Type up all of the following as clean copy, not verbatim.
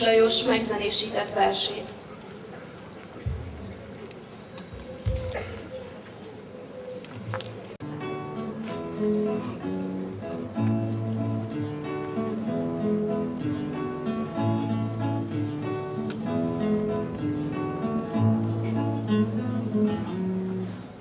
Lajos megzenésített versét.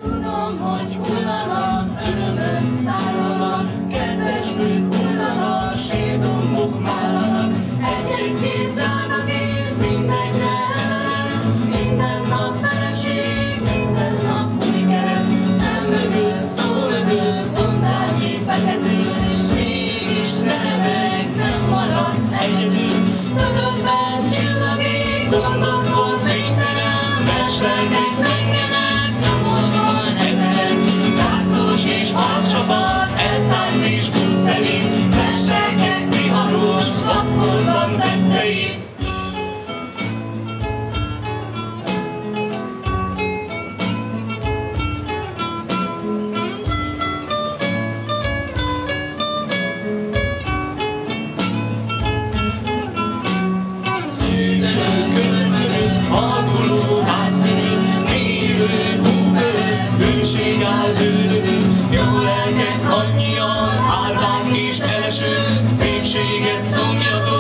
Tudom, hogy hullanak, örömök szállanak, kedves nők hullanak, sírdombok mállanak, egy-egy kéz drága kéz, mindegyre eresz, minden nap feleség, minden nap új kereszt, szem mögött, szó mögött, gondányi feketül, és mégis nevek, nem maradsz egyedül, töködben csillagég, gondokon fénytelen, meslegek zengenek, nyomodban ezerek, zászlós és harcsapat, elszállt és buszszelít, meslegek viharos, vadkorban tetteit. Szűnölő körmögött, halkuló ház mögött, mélyülő bú fölött, hőség áll bőrödött, jó lelkek annyian, árvák és teleső, szépséget szomjazó,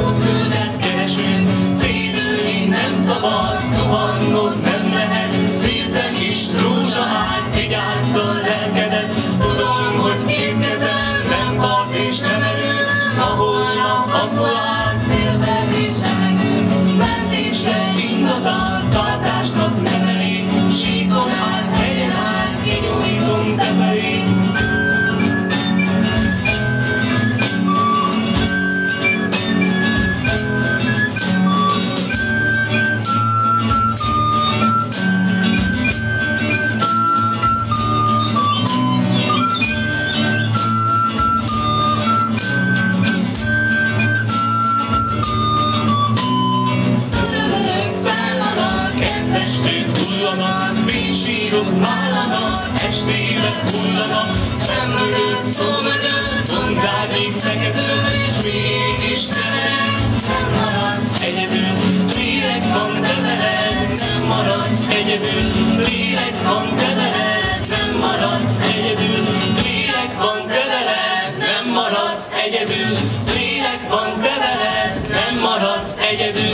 útföldet kereső, szédülni nem szabad, zuhannod nem lehet, szírten is rózsaágy, vigyázzal lelkedet, tudom, hogy két kezem, nem part és nem erő, a holnap az olád, félben és remegő, mentésre ingatag, tartásnak nevelé, síkon át, hegyen át, kinyújtom te felé. Örömök szállanak, kedves nők hullanak, fénysírok vállanak, estélet hullanak, szem mögött, szó mögött, gondádik feketül, és mégis nem maradsz egyedül, lélek van te veled, nem maradsz egyedül, lélek van te veled, nem maradsz egyedül, lélek van te veled, nem maradsz egyedül, lélek van te veled, nem maradsz egyedül.